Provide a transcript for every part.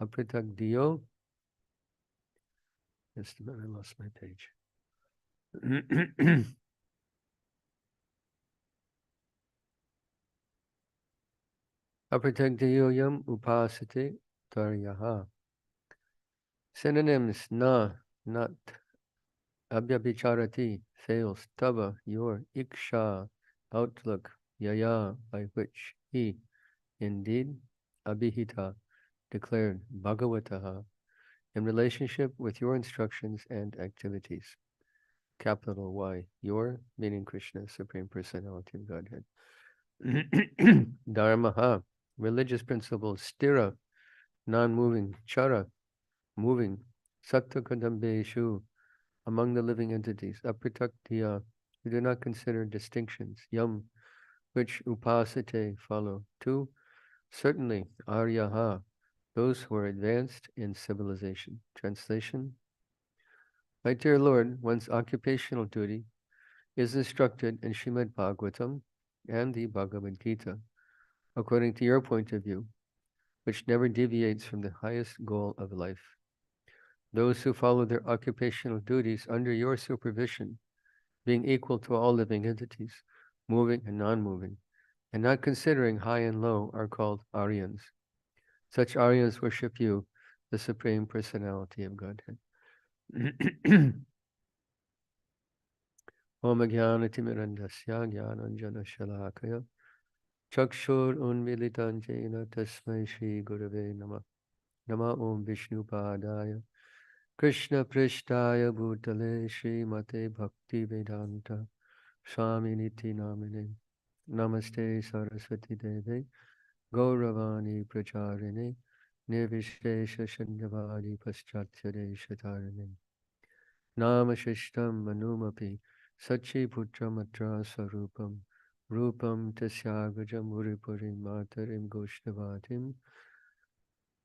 Apritagdiyo. Just a minute, I lost my page. Apritagdiyo yam upasate taryaha. Synonyms: na, not. Abhyabhicharati, fails. Tava, your. Iksha, outlook. Yaya, by which. He, indeed. Abhihita, declared. Bhagavataha, in relationship with your instructions and activities. Capital Y, your, meaning Krishna, Supreme Personality of Godhead. Dharmaha, religious principle. Stira, non-moving. Chara, moving. Sattva kadambeshu, among the living entities. Apritaktiya, you do not consider distinctions. Yam, which upasate, follow. 2. Certainly, aryaha, those who are advanced in civilization. Translation: my dear Lord, one's occupational duty is instructed in Srimad Bhagvatam and the Bhagavad Gita, according to your point of view, which never deviates from the highest goal of life. Those who follow their occupational duties under your supervision, being equal to all living entities, moving and non-moving, and not considering high and low, are called Aryans. Such Aryans worship you, the Supreme Personality of Godhead. Om Jnanatimirandasya Jnananjana Shalakaya Chakshur Unmilitan Jena Tasmai Shri Gurave Namah. Nama Om Vishnu Padaya Krishna Prishtaya Bhutale Shri Mate Bhakti Vedanta Swami Niti Namine Namaste Saraswati Deve Gauravani Pracharine Nirvishesha Shandavadi Paschatya Shatarine Nama Shishtam Manumapi Sachi Putramatra Sarupam Rupam Tasyagajam Uripurim Matarim Goshnavatim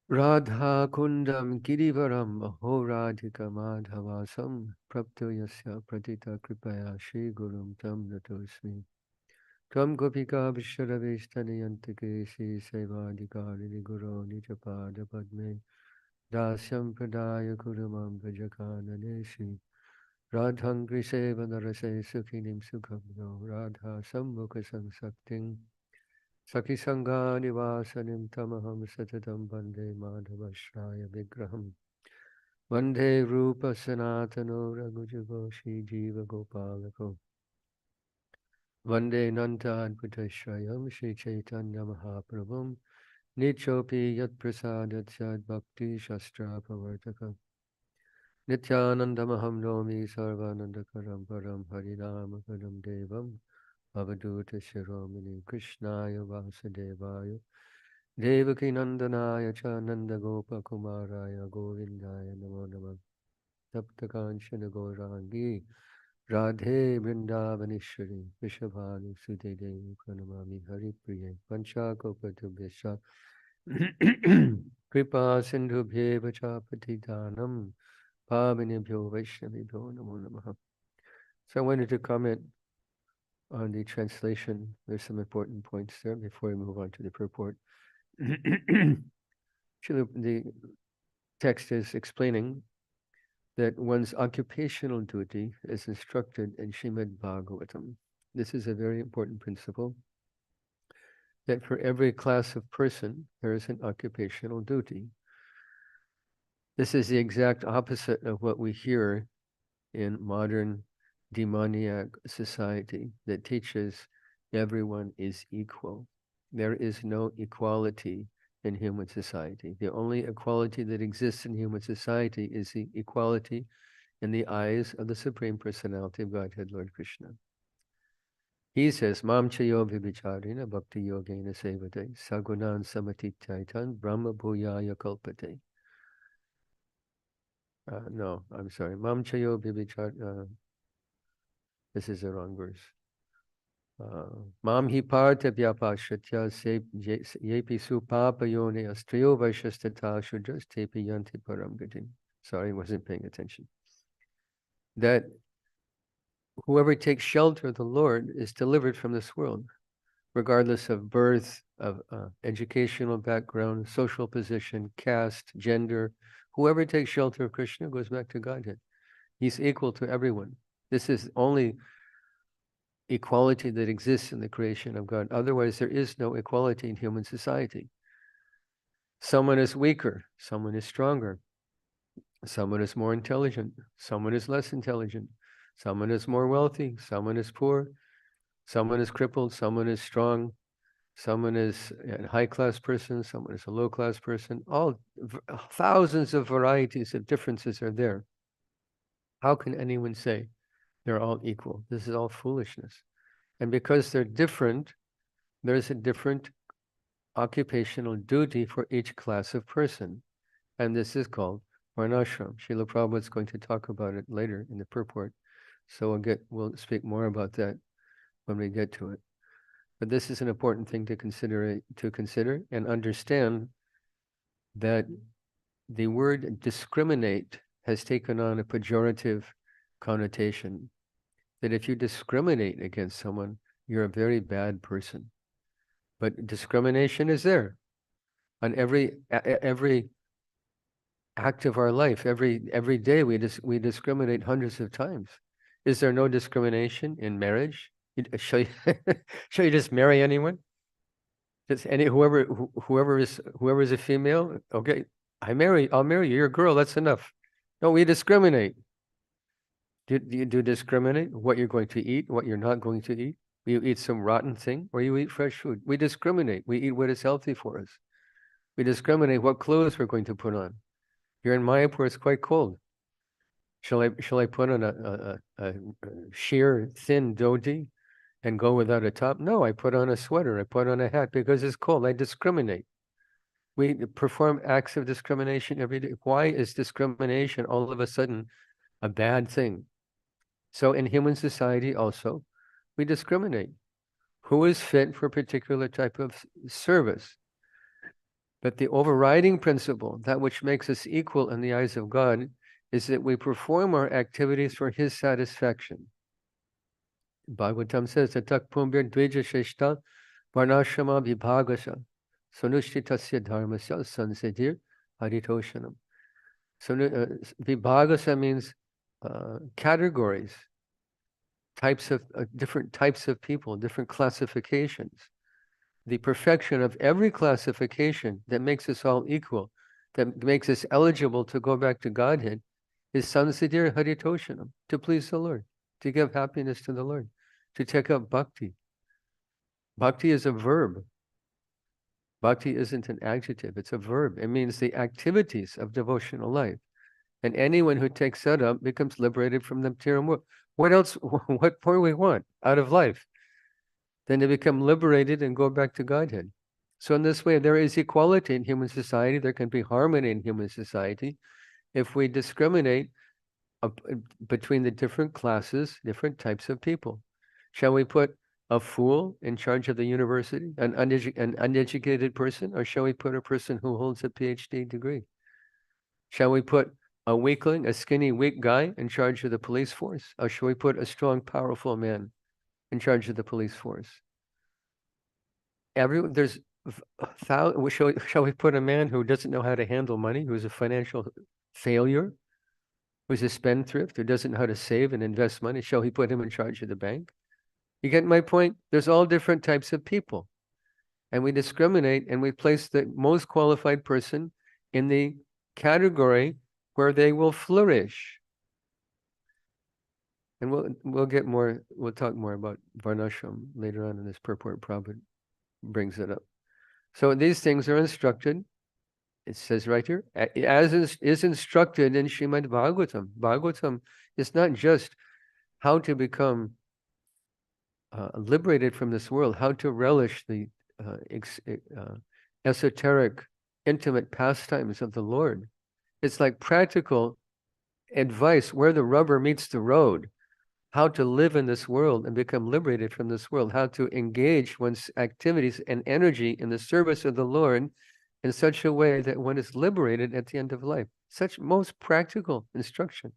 Radha Kundam Girivaram Ahoradhika Madhavasam Prapto Yasya Pratita Kripaya Shri Gurum Tam Natosmi Tvam Gopika Vishwaraveshthaniyantake Shri Sevadikarini Guru Nijapada Padme Dasyam Pradaya Kurumam Vajakanane Shri Radhangri Seva Narase Sukhinim Sukhabno Radha Sambhuka Sangsakting Sakhi Sangha Nivasanim Tamaham Satatam Bande Madhavashraya Vigraham Vande Rupa Sanatano Raghujago Shri Jiva Gopalako Vande Nanta Adbhutashayam Shri Chaitanya Mahaprabhum Nichopi Yat Prasadat Sad Bhakti Shastra Pavartaka Nityanandamaham Nomi Sarvanandakaram Param Harinama Kadam Devam Avaduta Shiromini Krishnaya Vasudevaya Devaki Nandanaya Cha Nanda Gopa Kumaraya Govindaya Namo Namah Taptakanshana Gaurangi Radhe Vrindavanishwari Vishabhanu Sute Devi Pranamami Hari Priye Panchakopatubhyascha Kripa Sindhubhyeva Cha Patitanam Pavinibhyo Vaishnavibhyo Namo Namaha. So I wanted to comment on the translation. There's some important points there before we move on to the purport. The text is explaining that one's occupational duty is instructed in Srimad Bhagavatam. This is a very important principle, that for every class of person, there is an occupational duty. This is the exact opposite of what we hear in modern demoniac society that teaches everyone is equal. There is no equality in human society. The only equality that exists in human society is the equality in the eyes of the Supreme Personality of Godhead, Lord Krishna. He says, Mam chayo vibhicharina bhakti yogena sevate sagunan samatityaitan brahma bhuyaya kalpate. No, I'm sorry. Mam chayo vibhicharina. This is the wrong verse. Mam hi partha vyapashritya yepi supapayone astriyo vaishastata shudras tepi yanti param gatim. Sorry, I wasn't paying attention. That whoever takes shelter of the Lord is delivered from this world. regardless of birth, of educational background, social position, caste, gender. Whoever takes shelter of Krishna goes back to Godhead. He's equal to everyone. This is only equality that exists in the creation of God. Otherwise, there is no equality in human society. Someone is weaker, someone is stronger, someone is more intelligent, someone is less intelligent, someone is more wealthy, someone is poor, someone is crippled, someone is strong, someone is a high-class person, someone is a low-class person. All thousands of varieties of differences are there. How can anyone say they're all equal? This is all foolishness. And because they're different, there's a different occupational duty for each class of person. And this is called varnashram. Srila Prabhupada is going to talk about it later in the purport. So we'll speak more about that when we get to it. But this is an important thing to consider and understand that the word discriminate has taken on a pejorative connotation. That if you discriminate against someone, you're a very bad person. But discrimination is there on every act of our life. Every day we discriminate hundreds of times. Is there no discrimination in marriage? Shall you just marry anyone? Just whoever is a female. Okay, I'll marry you. You're a girl. That's enough. No, we discriminate. Do you discriminate what you're going to eat, what you're not going to eat? You eat some rotten thing, or you eat fresh food. We discriminate. We eat what is healthy for us. We discriminate what clothes we're going to put on. Here in Mayapur, it's quite cold. Shall I put on a sheer thin dhoti and go without a top? No, I put on a sweater. I put on a hat because it's cold. I discriminate. We perform acts of discrimination every day. Why is discrimination all of a sudden a bad thing? So in human society also, we discriminate. Who is fit for a particular type of service? But the overriding principle, that which makes us equal in the eyes of God, is that we perform our activities for His satisfaction. Bhagvatam says, Atak pumbir dvija sheshta varnashrama vibhagasa sanushitasya dharmasya sansidir haritoshanam. So vibhagasa means categories, different types of people, different classifications. The perfection of every classification that makes us all equal, that makes us eligible to go back to Godhead, is sansidir haritoshanam, to please the Lord, to give happiness to the Lord, to take up bhakti. Bhakti is a verb. Bhakti isn't an adjective, it's a verb. It means the activities of devotional life. And anyone who takes that up becomes liberated from the material world. What else, what more do we want out of life than to become liberated and go back to Godhead? So in this way, there is equality in human society. There can be harmony in human society if we discriminate between the different classes, different types of people. Shall we put a fool in charge of the university, an uneducated person, or shall we put a person who holds a PhD degree? Shall we put a weakling, a skinny, weak guy in charge of the police force? Or shall we put a strong, powerful man in charge of the police force? Shall we put a man who doesn't know how to handle money, who's a financial failure, who's a spendthrift, who doesn't know how to save and invest money? Shall we put him in charge of the bank? You get my point? There's all different types of people. And we discriminate and we place the most qualified person in the category where they will flourish. And we'll talk more about varnashram later on in this purport. Prabhupada brings it up. So these things are instructed, it says right here, as is instructed in Srimad Bhagvatam. Bhagvatam is not just how to become liberated from this world, how to relish the esoteric, intimate pastimes of the Lord. It's like practical advice where the rubber meets the road, how to live in this world and become liberated from this world, how to engage one's activities and energy in the service of the Lord in such a way that one is liberated at the end of life. Such most practical instruction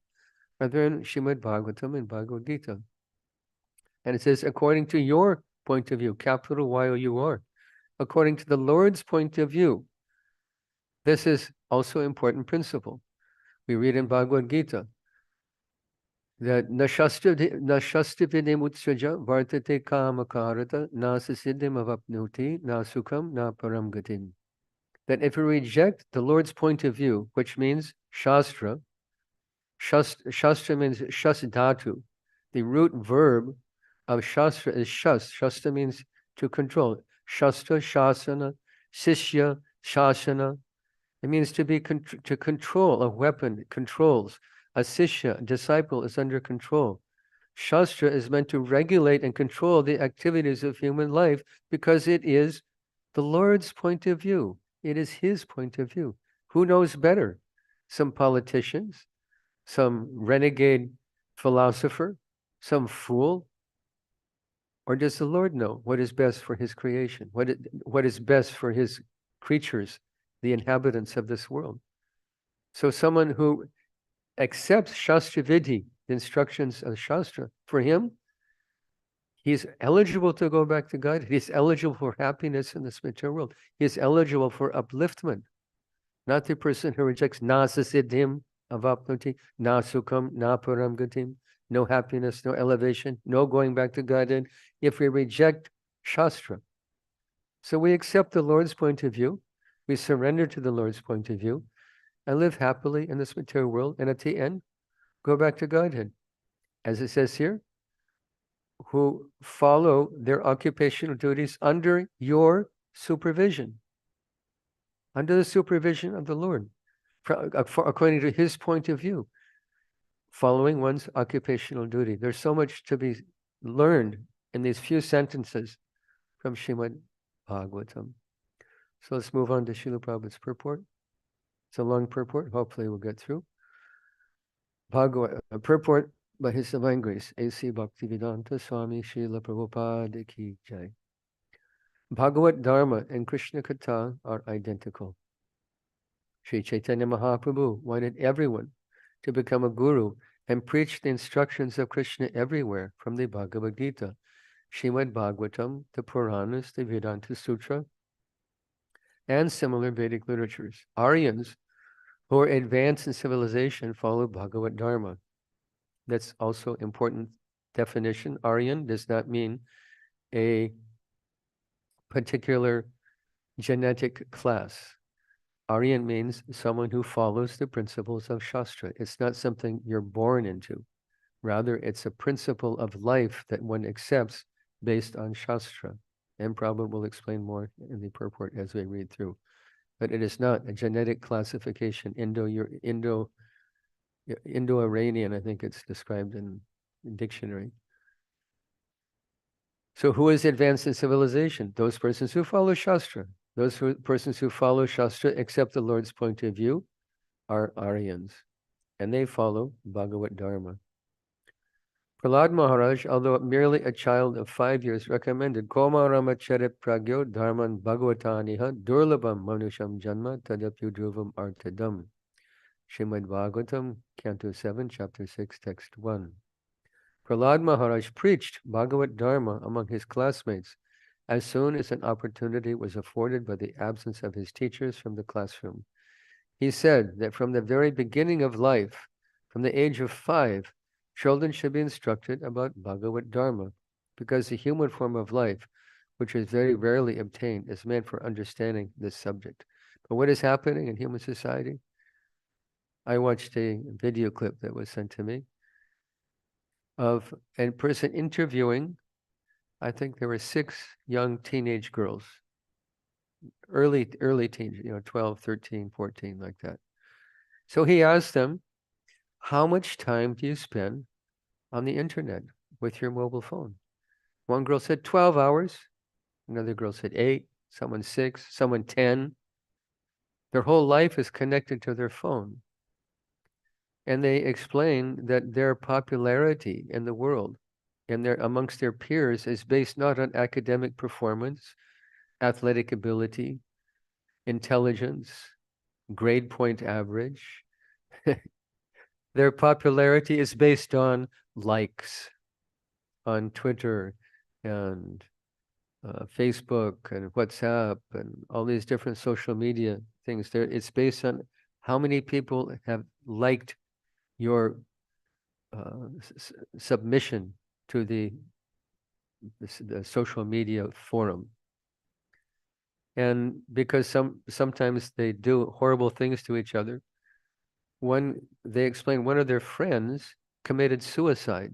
are there in Srimad Bhagavatam and Bhagavad Gita. And it says, according to your point of view, capital Y-O-U-R, according to the Lord's point of view. This is also an important principle. We read in Bhagavad Gita that nashasti vidimutsaja vartate kamakarata nasasiddhim avapnuti nasukam na param gatim. That if we reject the Lord's point of view, which means Shastra, Shastra means Shasdhatu. The root verb of Shastra is Shas. Shastra means to control. Shastra, Shasana, Sishya, Shasana. It means to be to control. A weapon controls. A Sishya, a disciple, is under control. Shastra is meant to regulate and control the activities of human life because it is the Lord's point of view. It is His point of view. Who knows better? Some politicians? Some renegade philosopher, some fool? Or does the Lord know what is best for His creation? What is best for His creatures, the inhabitants of this world? So someone who accepts Shastra Vidhi, the instructions of Shastra, for him, he's eligible to go back to God. He's eligible for happiness in this material world. He is eligible for upliftment. Not the person who rejects nasasiddhim avapnuti, na sukham, na param gatim, no happiness, no elevation, no going back to God. If we reject Shastra. So we accept the Lord's point of view, we surrender to the Lord's point of view, and live happily in this material world, and at the end, go back to Godhead. As it says here, who follow their occupational duties under your supervision. Under the supervision of the Lord, according to His point of view, following one's occupational duty. There's so much to be learned in these few sentences from Srimad Bhagvatam. So let's move on to Srila Prabhupada's purport. It's a long purport. Hopefully we'll get through. Purport by His Divine Grace, A.C. Bhaktivedanta Swami Srila Prabhupada Ki Jai. Bhagavat Dharma and Krishna Katha are identical. Sri Chaitanya Mahaprabhu wanted everyone to become a guru and preach the instructions of Krishna everywhere, from the Bhagavad Gita, Srimad Bhagavatam, the Puranas, the Vedanta Sutra, and similar Vedic literatures. Aryans, who are advanced in civilization, follow Bhagavat Dharma. That's also important definition. Aryan does not mean a particular genetic class. Aryan means someone who follows the principles of Shastra. It's not something you're born into. Rather, it's a principle of life that one accepts based on Shastra. And Prabhupada will explain more in the purport as we read through. But it is not a genetic classification. Indo-Iranian, I think it's described in dictionary. So who is advanced in civilization? Those persons who follow Shastra. Those persons who follow Shastra, accept the Lord's point of view, are Aryans. And they follow Bhagavat Dharma. Prahlad Maharaj, although merely a child of 5 years, recommended Koma Ramacharit Pragyo Dharman Bhagavataniha Durlabham Manusham Janma Tadapyudruvam Artadam. Srimad Bhagavatam, Canto 7, Chapter 6, Text 1. Prahlad Maharaj preached Bhagavat Dharma among his classmates as soon as an opportunity was afforded by the absence of his teachers from the classroom. He said that from the very beginning of life, from the age of 5, children should be instructed about Bhagavat Dharma, because the human form of life, which is very rarely obtained, is meant for understanding this subject. But what is happening in human society? I watched a video clip that was sent to me of a person interviewing, I think there were 6 young teenage girls, early teens, 12, 13, 14, like that. So he asked them, how much time do you spend on the internet with your mobile phone? One girl said 12 hours. Another girl said 8, someone 6, someone 10. Their whole life is connected to their phone. And they explain that their popularity in the world and amongst their peers is based not on academic performance, athletic ability, intelligence, grade point average. Their popularity is based on likes on Twitter and Facebook and WhatsApp and all these different social media things. There, it's based on how many people have liked your submission to the social media forum. And because sometimes they do horrible things to each other. They explain one of their friends committed suicide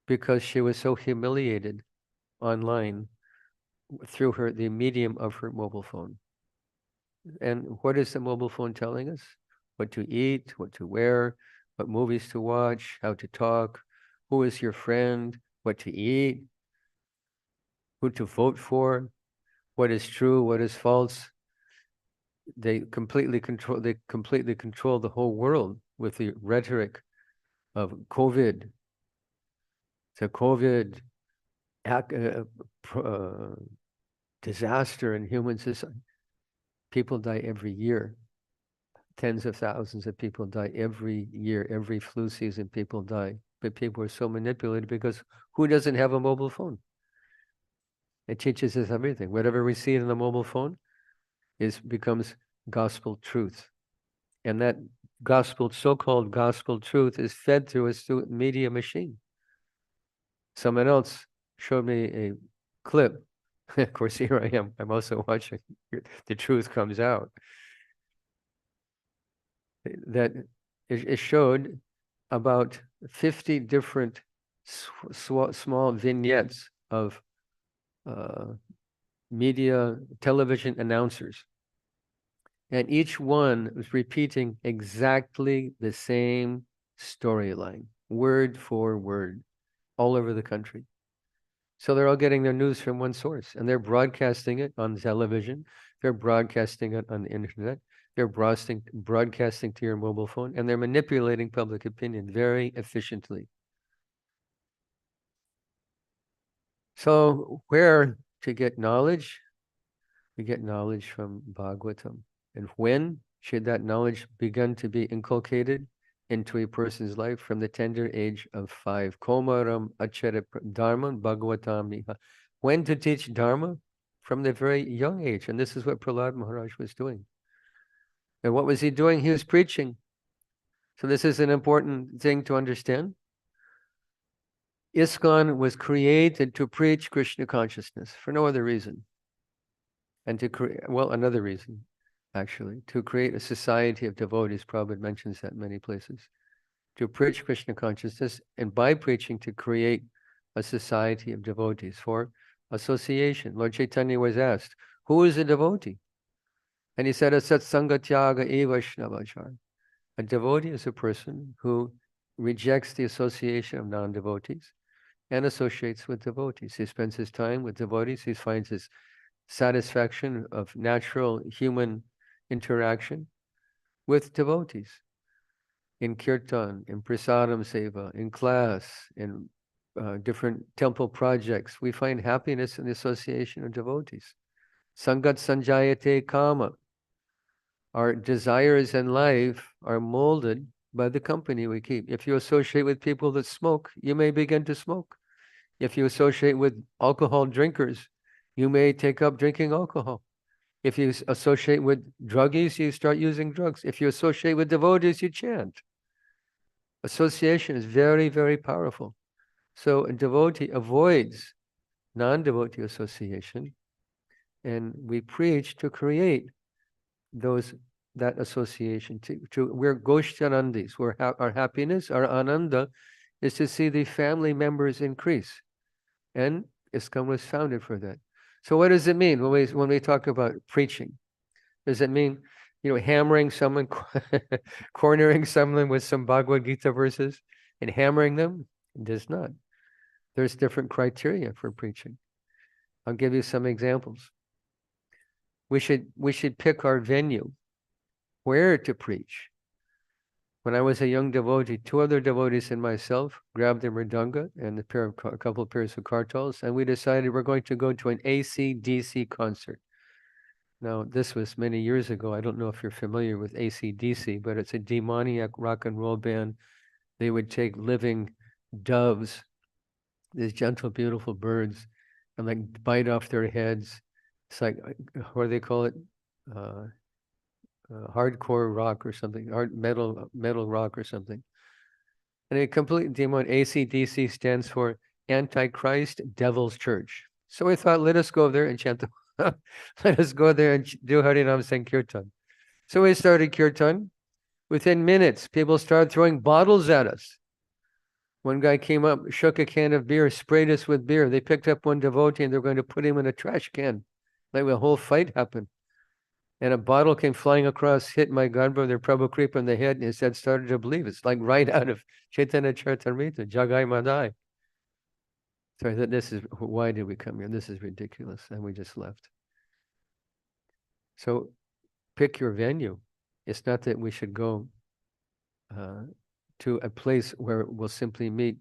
because she was so humiliated online through the medium of her mobile phone. And what is the mobile phone telling us? What to eat, what to wear, what movies to watch, how to talk, who is your friend, what to eat, who to vote for, what is true, what is false. They completely control the whole world with the rhetoric of COVID. The COVID disaster in human society. People die every year. Tens of thousands of people die every year. Every flu season, people die. But people are so manipulated because who doesn't have a mobile phone? It teaches us everything. Whatever we see in the mobile phone becomes gospel truth. And that so-called gospel truth is fed through a media machine. Someone else showed me a clip. Of course, here I am. I'm also watching. The truth comes out. That it showed about 50 different small vignettes of media television announcers. And each one was repeating exactly the same storyline, word for word, all over the country. So they're all getting their news from one source, and they're broadcasting it on television. They're broadcasting it on the internet. They're broadcasting to your mobile phone, and they're manipulating public opinion very efficiently. So where to get knowledge? We get knowledge from Bhagvatam. And when should that knowledge begin to be inculcated into a person's life? From the tender age of 5. Komaram achara dharma bhagavatam niha. When to teach dharma? From the very young age. And this is what Prahlad Maharaj was doing. And what was he doing? He was preaching. So this is an important thing to understand. ISKCON was created to preach Krishna consciousness for no other reason. And to create, well, another reason, actually, to create a society of devotees. Prabhupada mentions that many places. To preach Krishna consciousness, and by preaching, to create a society of devotees for association. Lord Chaitanya was asked, who is a devotee? And he said, a satsangatyaga evashnavachar. A devotee is a person who rejects the association of non-devotees and associates with devotees. He spends his time with devotees. He finds his satisfaction of natural human interaction with devotees. In kirtan, in prasadam seva, in class, in different temple projects, we find happiness in the association of devotees. Sangat sanjayate kama. Our desires in life are molded by the company we keep. If you associate with people that smoke, you may begin to smoke. If you associate with alcohol drinkers, you may take up drinking alcohol. If you associate with druggies, you start using drugs. If you associate with devotees, you chant. Association is very, very powerful. So a devotee avoids non-devotee association, and we preach to create that association. We're Goshtanandis. Our happiness, our ananda, is to see the family members increase. And ISKCON was founded for that. So what does it mean when we talk about preaching? Does it mean, hammering someone, cornering someone with some Bhagavad Gita verses and hammering them? It does not. There's different criteria for preaching. I'll give you some examples. We should pick our venue, where to preach. When I was a young devotee, 2 other devotees and myself grabbed the mridanga and a couple of pairs of kartals, and we decided we're going to go to an AC/DC concert. Now, this was many years ago. I don't know if you're familiar with AC/DC, but it's a demoniac rock and roll band. They would take living doves, these gentle, beautiful birds, and like bite off their heads. It's like, what do they call it? Uh, hardcore rock or something, hard metal rock or something. And a complete demon. ACDC stands for Antichrist Devil's Church. So we thought, let us go there and chant. Let us go there and do Harinam Sankirtan. So we started Kirtan. Within minutes, people started throwing bottles at us. One guy came up, shook a can of beer, sprayed us with beer. They picked up one devotee and they're going to put him in a trash can. Like a whole fight happened. And a bottle came flying across, hit my godbrother Prabhu Kripa in the head, and his head started to bleed. It's like right out of Chaitanya Charitamrita, Jagai Madai. So I thought, this is, why did we come here? This is ridiculous. And we just left. So pick your venue. It's not that we should go to a place where we'll simply meet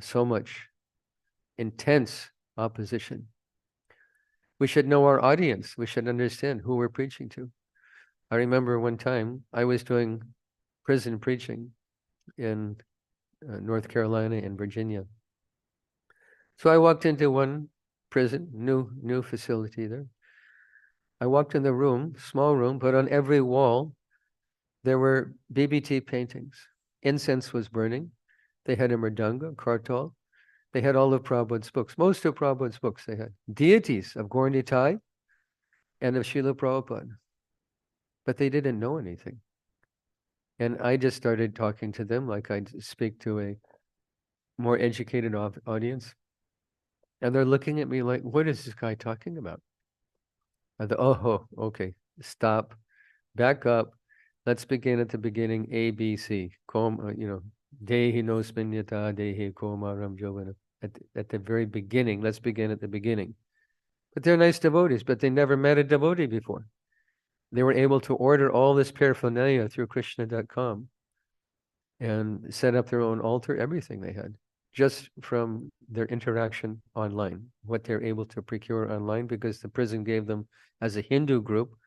so much intense opposition. We should know our audience. We should understand who we're preaching to. I remember one time I was doing prison preaching in North Carolina and Virginia. So I walked into one prison, new facility there. I walked in the room, small room, but on every wall there were BBT paintings. Incense was burning. They had a mridanga, kartal. They had all of Prabhupada's books. Most of Prabhupada's books they had. Deities of Gaur Nitai and of Srila Prabhupada. But they didn't know anything. And I just started talking to them like I'd speak to a more educated audience. And they're looking at me like, what is this guy talking about? I thought, oh, okay, stop, back up. Let's begin at the beginning, A, B, C. Dehi no sminyata, dehi komaram jovana. At the very beginning, let's begin at the beginning. But they're nice devotees, but they never met a devotee before. They were able to order all this paraphernalia through Krishna.com and set up their own altar, everything they had, just from their interaction online, what they're able to procure online, because the prison gave them, as a Hindu group,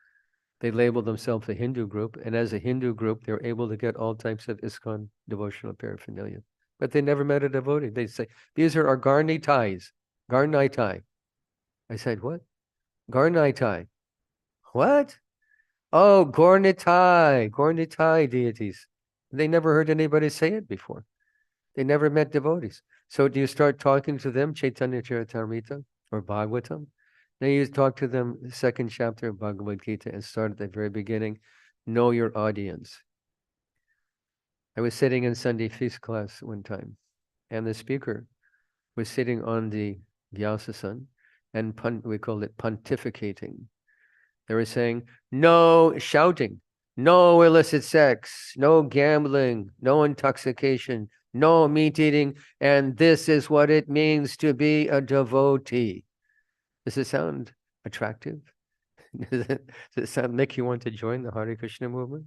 they labeled themselves a Hindu group, and as a Hindu group, they're able to get all types of ISKCON devotional paraphernalia. But they never met a devotee. They say, these are our Garnitais, Garnitai. I said, what? Garnitai. What? Oh, Gornitai deities. They never heard anybody say it before. They never met devotees. So do you start talking to them, Chaitanya Charitamrita or Bhagvatam? Then you talk to them, the second chapter of Bhagavad Gita, and start at the very beginning. Know your audience. I was sitting in Sunday feast class one time, and the speaker was sitting on the Vyasasan, and we called it pontificating. They were saying, no shouting, no illicit sex, no gambling, no intoxication, no meat eating, and this is what it means to be a devotee. Does it sound attractive? Does it make you want to join the Hare Krishna movement?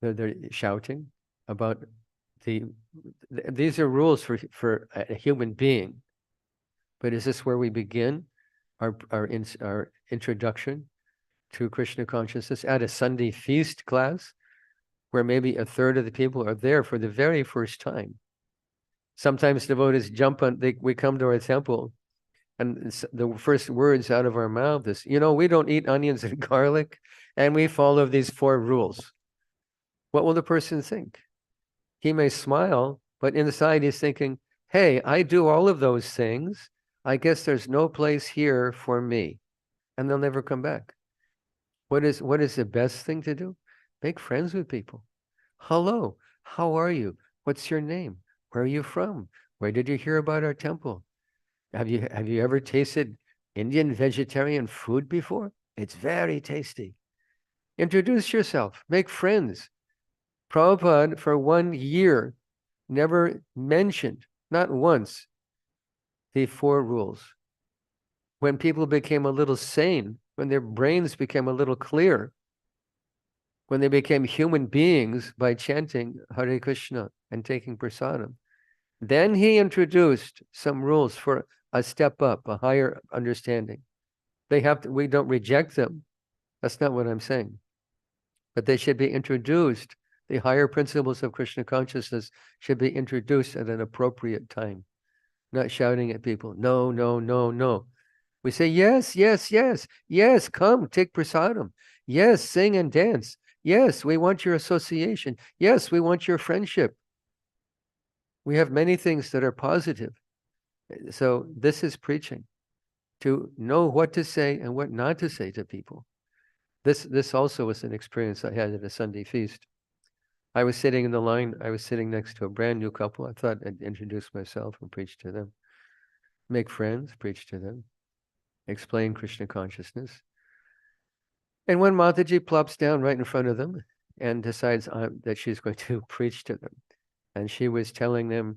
They're shouting about these are rules for a human being. But is this where we begin our introduction to Krishna consciousness at a Sunday feast class, where maybe a third of the people are there for the very first time? Sometimes devotees jump on, we come to our temple, and the first words out of our mouth is, we don't eat onions and garlic, and we follow these 4 rules. What will the person think? He may smile, but inside he's thinking, hey, I do all of those things. I guess there's no place here for me. And they'll never come back. What is the best thing to do? Make friends with people. Hello, how are you? What's your name? Where are you from? Where did you hear about our temple? Have you ever tasted Indian vegetarian food before? It's very tasty. Introduce yourself. Make friends. Prabhupada, for 1 year, never mentioned, not once, the 4 rules. When people became a little sane, when their brains became a little clear, when they became human beings by chanting Hare Krishna and taking prasadam, then he introduced some rules for a step up, a higher understanding. We don't reject them. That's not what I'm saying. But they should be introduced. The higher principles of Krishna consciousness should be introduced at an appropriate time. not shouting at people. No, no, no, no. We say, yes, yes, yes, yes, come, take prasadam. Yes, sing and dance. Yes, we want your association. Yes, we want your friendship. We have many things that are positive. So this is preaching, to know what to say and what not to say to people. This also was an experience I had at a Sunday feast. I was sitting in the line. I was sitting next to a brand new couple. I thought I'd introduce myself and preach to them, make friends, preach to them, explain Krishna consciousness. And when Mataji plops down right in front of them and decides that she's going to preach to them, and she was telling them,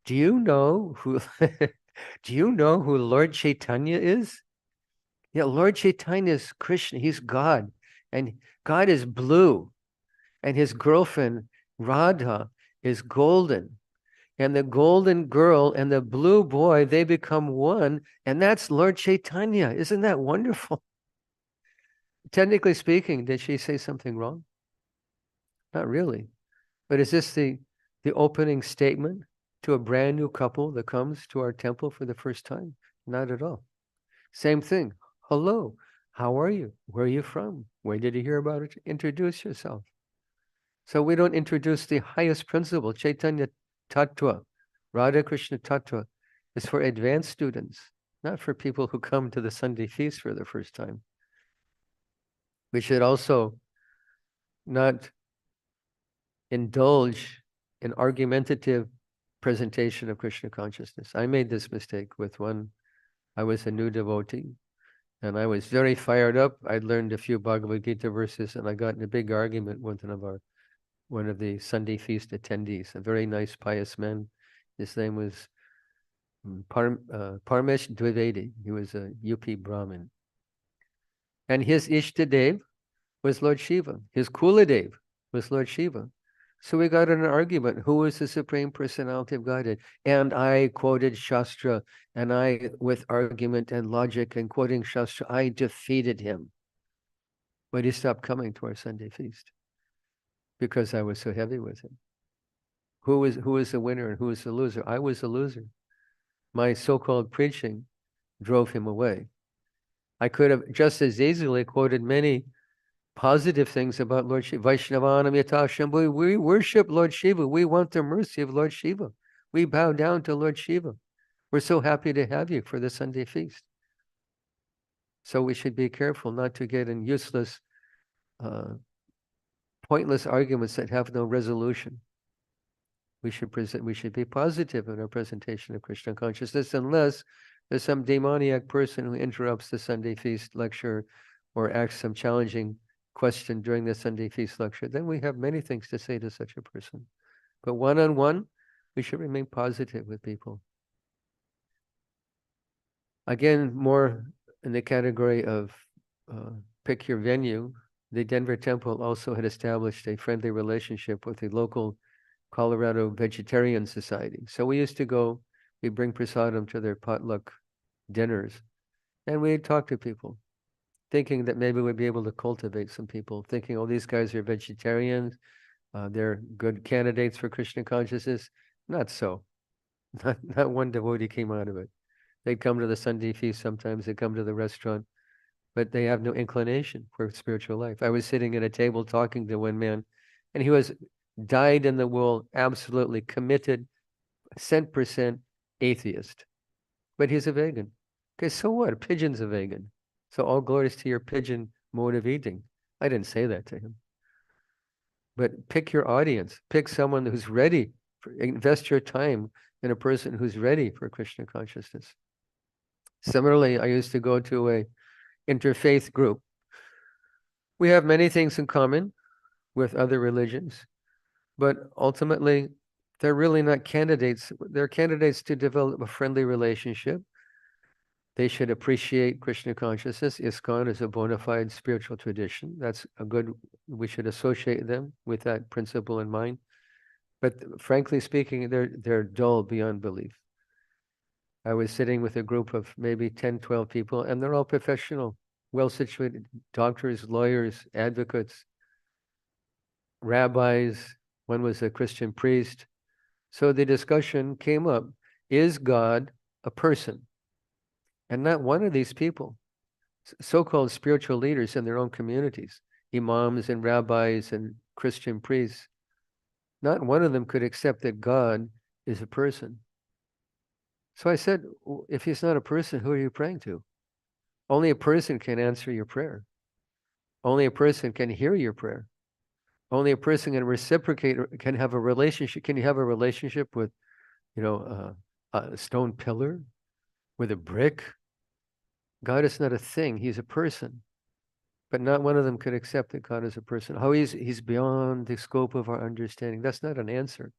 "Do you know who? Do you know who Lord Chaitanya is? Yeah, Lord Chaitanya is Krishna. He's God, and God is blue, and his girlfriend Radha is golden, and the golden girl and the blue boy, they become one, and that's Lord Chaitanya. Isn't that wonderful?" Technically speaking, did she say something wrong? Not really. But is this the opening statement to a brand new couple that comes to our temple for the first time? Not at all. Same thing. Hello. How are you? Where are you from? Where did you hear about it? Introduce yourself. So we don't introduce the highest principle. Chaitanya Tattva, Radha Krishna Tattva, is for advanced students, not for people who come to the Sunday feast for the first time. We should also not indulge in argumentative presentation of Krishna consciousness. I made this mistake with one. I was a new devotee, and I was very fired up. I'd learned a few Bhagavad Gita verses, and I got in a big argument with one of the Sunday feast attendees, a very nice, pious man. His name was Parmesh Dwivedi. He was a UP Brahmin. And his Ishtadev was Lord Shiva. His Kuladev was Lord Shiva. So we got in an argument, who is the Supreme Personality of Godhead? And I quoted Shastra, and I, with argument and logic and quoting Shastra, I defeated him. But he stopped coming to our Sunday feast because I was so heavy with him. Who is the winner and who is the loser? I was the loser. My so-called preaching drove him away. I could have just as easily quoted many positive things about Lord Shiva. Vaishnavanam Yata Shambhu. We worship Lord Shiva. We want the mercy of Lord Shiva. We bow down to Lord Shiva. We're so happy to have you for the Sunday feast. So we should be careful not to get in useless, pointless arguments that have no resolution. We should be positive in our presentation of Krishna consciousness, unless there's some demoniac person who interrupts the Sunday feast lecture or asks some challenging question during the Sunday feast lecture. Then we have many things to say to such a person. But one-on-one, we should remain positive with people. Again, more in the category of pick your venue, the Denver Temple also had established a friendly relationship with the local Colorado Vegetarian Society. So we used to go, we bring prasadam to their potluck dinners, and we'd talk to people, thinking that maybe we'd be able to cultivate some people, thinking, oh, these guys are vegetarians, they're good candidates for Krishna consciousness. Not so. Not one devotee came out of it. They'd come to the Sunday feast sometimes, they come to the restaurant, but they have no inclination for spiritual life. I was sitting at a table talking to one man, and he was dyed in the wool, absolutely committed, 100% atheist. But he's a vegan. Okay, so what? A pigeon's a vegan. So all glories to your pigeon mode of eating. I didn't say that to him. But pick your audience. Pick someone who's ready. Invest your time in a person who's ready for Krishna consciousness. Similarly, I used to go to a interfaith group. We have many things in common with other religions, but ultimately, they're really not candidates. They're candidates to develop a friendly relationship. They should appreciate Krishna consciousness. ISKCON is a bona fide spiritual tradition. That's a good, we should associate them with that principle in mind. But frankly speaking, they're dull beyond belief. I was sitting with a group of maybe 10, 12 people, and they're all professional, well-situated doctors, lawyers, advocates, rabbis. One was a Christian priest. So the discussion came up, is God a person? And not one of these people, so-called spiritual leaders in their own communities, imams and rabbis and Christian priests, not one of them could accept that God is a person. So I said, if he's not a person, who are you praying to? Only a person can answer your prayer. Only a person can hear your prayer. Only a person can reciprocate, or can have a relationship. Can you have a relationship with, a stone pillar, with a brick? God is not a thing. He's a person. But not one of them could accept that God is a person. How he's beyond the scope of our understanding. That's not an answer.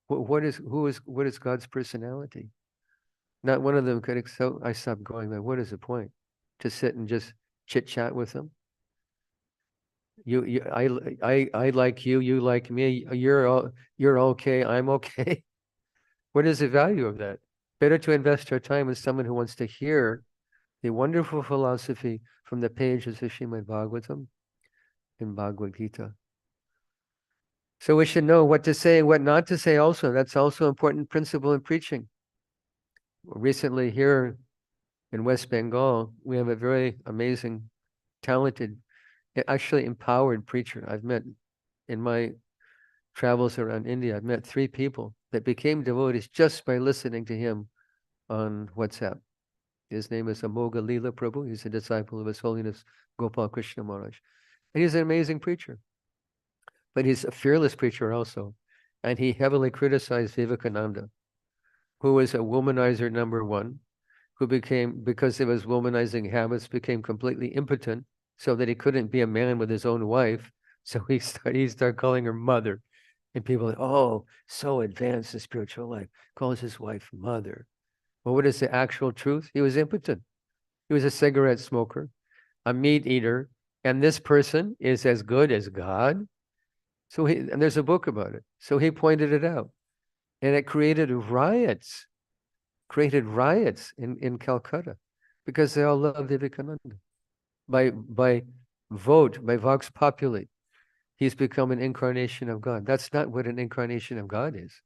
What is God's personality? Not one of them could accept. I stopped going there. What is the point? To sit and just chit chat with them? I like you. You like me. You're okay. I'm okay. What is the value of that? Better to invest our time with someone who wants to hear the wonderful philosophy from the pages of Srimad Bhagvatam and Bhagavad Gita. So we should know what to say and what not to say also. That's also an important principle in preaching. Recently here in West Bengal, we have a very amazing, talented, actually empowered preacher. I've met in my travels around India, I've met 3 people that became devotees just by listening to him on WhatsApp. His name is Amoga Leela Prabhu. He's a disciple of His Holiness Gopal Krishna Maharaj. And he's an amazing preacher. But he's a fearless preacher also. And he heavily criticized Vivekananda, who was a womanizer #1, who became, because of his womanizing habits, became completely impotent, so that he couldn't be a man with his own wife. So he started calling her mother. And people are like, oh, so advanced in spiritual life, calls his wife mother. Well, what is the actual truth? He was impotent. He was a cigarette smoker, a meat eater, and this person is as good as God. So and there's a book about it. So he pointed it out. And it created riots in Calcutta, because they all love Vivekananda. By vote, by vox populi, he's become an incarnation of God. That's not what an incarnation of God is.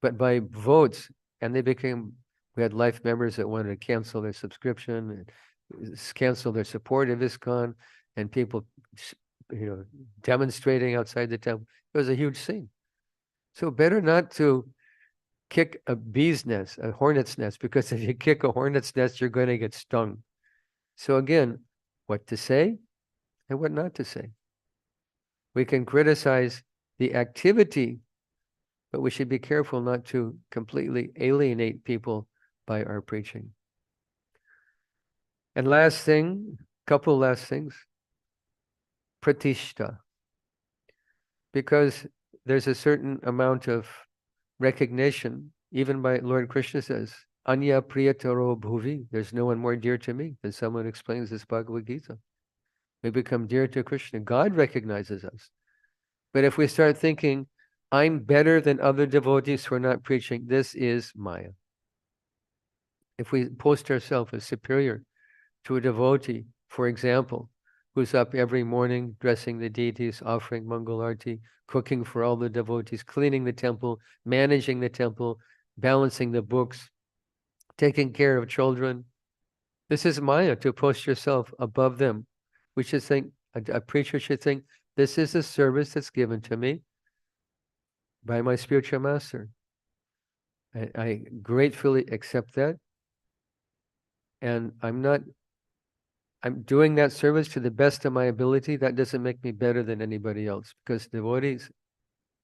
But by votes, and we had life members that wanted to cancel their subscription and cancel their support of ISKCON, and people, demonstrating outside the temple. It was a huge scene. So better not to kick a bee's nest, a hornet's nest, because if you kick a hornet's nest, you're going to get stung. So again, what to say and what not to say. We can criticize the activity, but we should be careful not to completely alienate people by our preaching. And couple last things, pratishta. Because there's a certain amount of recognition, even by Lord Krishna says, Anya priyataro bhuvi, there's no one more dear to me than someone who explains this Bhagavad Gita. We become dear to Krishna. God recognizes us. But if we start thinking, I'm better than other devotees who are not preaching, this is Maya. If we post ourselves as superior to a devotee, for example, who's up every morning dressing the deities, offering Mangal Arti, cooking for all the devotees, cleaning the temple, managing the temple, balancing the books, taking care of children. This is Maya, to post yourself above them. We should think, a preacher should think, this is a service that's given to me by my spiritual master. I gratefully accept that. And I'm doing that service to the best of my ability. That doesn't make me better than anybody else, because devotees'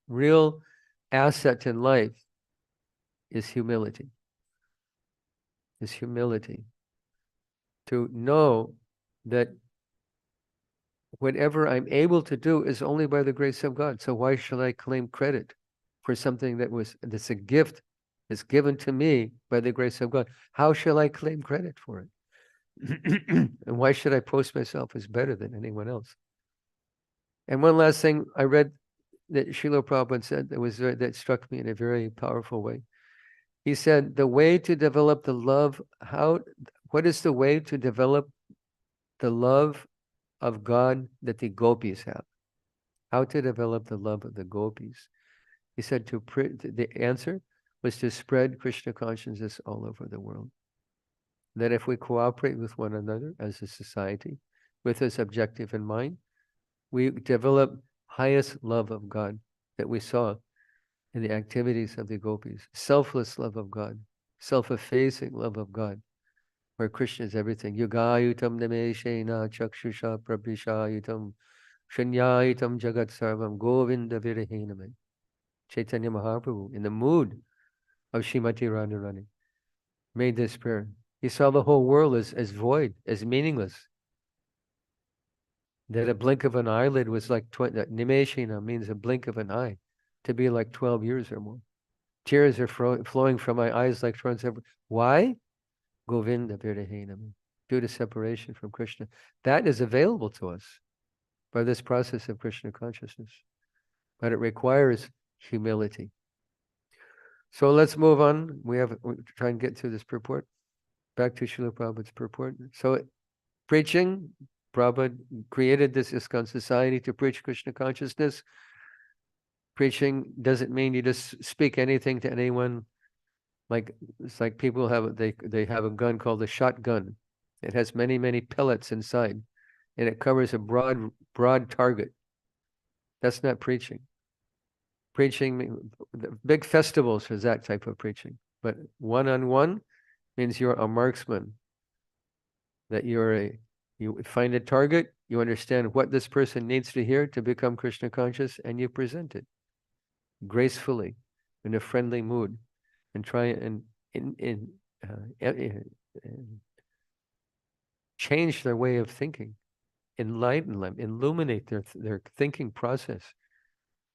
real asset in life is humility. Is humility. To know that whatever I'm able to do is only by the grace of God. So why should I claim credit for something that's a gift that's given to me by the grace of God? How shall I claim credit for it? And why should I post myself as better than anyone else? And one last thing I read that Srila Prabhupada said that struck me in a very powerful way. He said, the way to develop the love, what is the way to develop the love of God that the gopis have? How to develop the love of the gopis? He said the answer, was to spread Krishna consciousness all over the world. That if we cooperate with one another as a society, with this objective in mind, we develop highest love of God that we saw in the activities of the gopis. Selfless love of God, self-effacing love of God, where Krishna is everything. Yugayutam nameshena chakshusha prabhishayutam shanyayutam jagat sarvam govinda virahiname. Chaitanya Mahaprabhu, in the mood of Srimati Radharani, made this prayer. He saw the whole world as void, as meaningless. That a blink of an eyelid was like, Nimeshina means a blink of an eye, to be like 12 years or more. Tears are flowing from my eyes like torrents. Why? Govinda Virdahinam, due to separation from Krishna. That is available to us by this process of Krishna consciousness. But it requires humility. So let's move on. We'll try and get through this purport. Back to Srila Prabhupada's purport. So preaching, Prabhupada created this ISKCON society to preach Krishna consciousness. Preaching doesn't mean you just speak anything to anyone. Like it's like people have they have a gun called a shotgun. It has many, many pellets inside, and it covers a broad target. That's not preaching. Preaching, big festivals is that type of preaching. But one-on-one means you're a marksman. That you find a target, you understand what this person needs to hear to become Krishna conscious, and you present it gracefully, in a friendly mood, and try and change their way of thinking, enlighten them, illuminate their thinking process.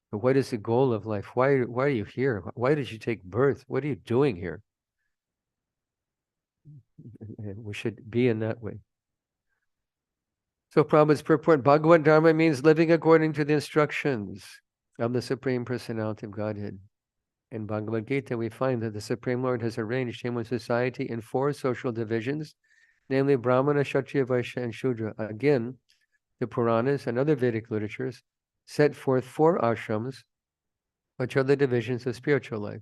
What is the goal of life? Why are you here? Why did you take birth? What are you doing here? We should be in that way. So Prabhupada's purport, Bhagavad Dharma means living according to the instructions of the Supreme Personality of Godhead. In Bhagavad Gita, we find that the Supreme Lord has arranged human society in 4 social divisions, namely Brahmana, Kshatriya, Vaishya, and Shudra. Again, the Puranas and other Vedic literatures set forth 4 ashrams, which are the divisions of spiritual life.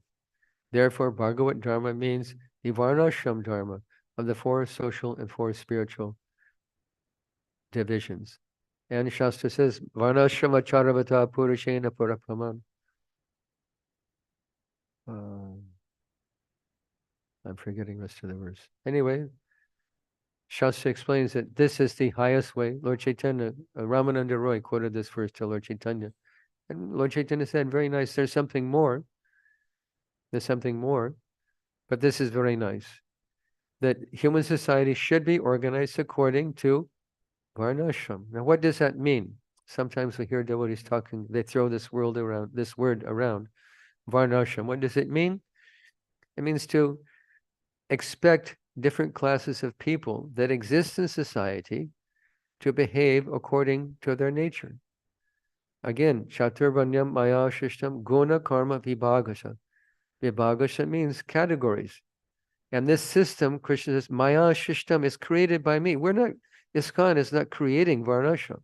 Therefore, Bhagavad Dharma means the Varnashram Dharma of the 4 social and 4 spiritual divisions. And Shastra says, Varnashrama Charavata Purushena Purapraman. I'm forgetting the rest of the verse. Anyway, Shastra explains that this is the highest way. Lord Chaitanya, Ramananda Roy quoted this verse to Lord Chaitanya. And Lord Chaitanya said, very nice, there's something more. There's something more. But this is very nice. That human society should be organized according to Varnashram. Now, what does that mean? Sometimes we hear devotees talking, they throw this word around, Varnashram. What does it mean? It means to expect different classes of people that exist in society to behave according to their nature. Again, Chaturvanyam Maya Shishtam Guna Karma Vibhagasha. Vibhagasha means categories. And this system, Krishna says, Maya Shishtam is created by me. ISKCON is not creating Varnashram.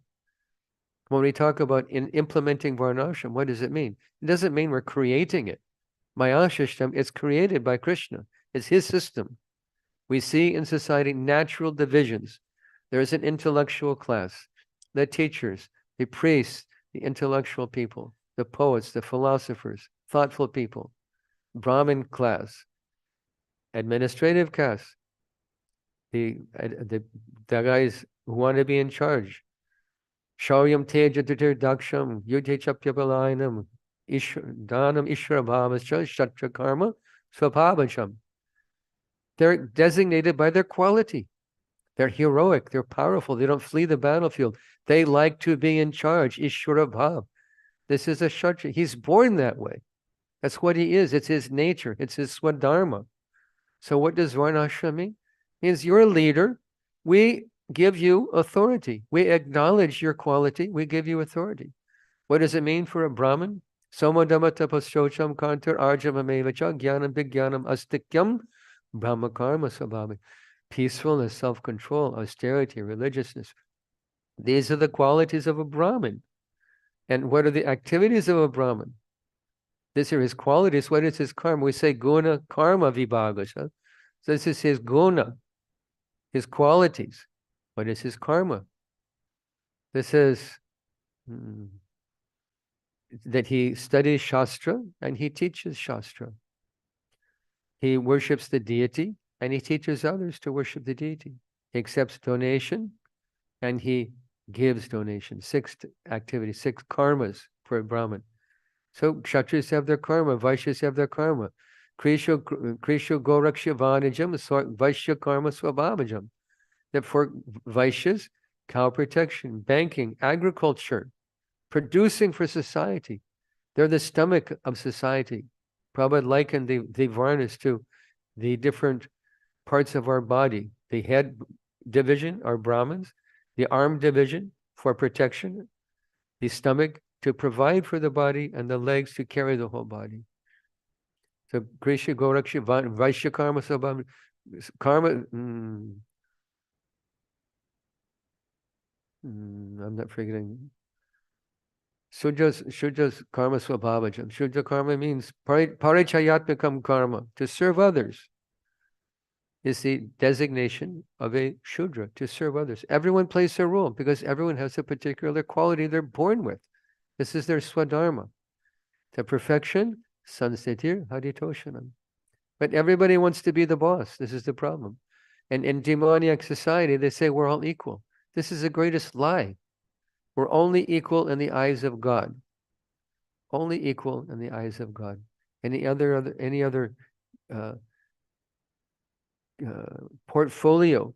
When we talk about implementing Varnashram, what does it mean? It doesn't mean we're creating it. Maya Shishtam is created by Krishna. It's his system. We see in society natural divisions. There is an intellectual class, the teachers, the priests, the intellectual people, the poets, the philosophers, thoughtful people, Brahmin class, administrative class, the guys who want to be in charge. Shauyam tejatir daksham yudhechapyapalayinam danam ishwarabhavascha shatra karma swabhavacham. They're designated by their quality. They're heroic, they're powerful, they don't flee the battlefield. They like to be in charge, Ishwarabhav. This is a Kshatriya. He's born that way. That's what he is. It's his nature. It's his swadharma. So what does Varnashram mean? It means you're a leader. We give you authority. We acknowledge your quality. We give you authority. What does it mean for a Brahmin? Somadhamma tapaschocham kantar arjamamevacha jnanam vigyanam astikyam brahma karma sabhavi. Peacefulness, self-control, austerity, religiousness. These are the qualities of a Brahmin. And what are the activities of a Brahmin? These are his qualities. What is his karma? We say guna karma vibhagasha. So this is his guna, his qualities. What is his karma? This is that he studies Shastra and he teaches Shastra. He worships the deity and he teaches others to worship the deity. He accepts donation and he gives donation. 6 activities, 6 karmas for a Brahmin. So Kshatriyas have their karma, Vaishyas have their karma. Krisha Goraksha Vanijam, Vaishya Karma Swabhavajam. That for Vaishyas, cow protection, banking, agriculture, producing for society. They're the stomach of society. Prabhupada likened the varnas to the different parts of our body. The head division are Brahmins, the arm division for protection, the stomach to provide for the body, and the legs to carry the whole body. So Krisha Goraksha Vaishya Karma Sabham Karma I'm not forgetting. Shuddha's karma swabhavajam. Shuddha karma means parichayatmakam karma, to serve others. Is the designation of a Shudra, to serve others. Everyone plays their role because everyone has a particular quality they're born with. This is their swadharma. The perfection, sanstetir haritoshanam. But everybody wants to be the boss. This is the problem. And in demoniac society, they say we're all equal. This is the greatest lie. We're only equal in the eyes of God. Only equal in the eyes of God. Any other portfolio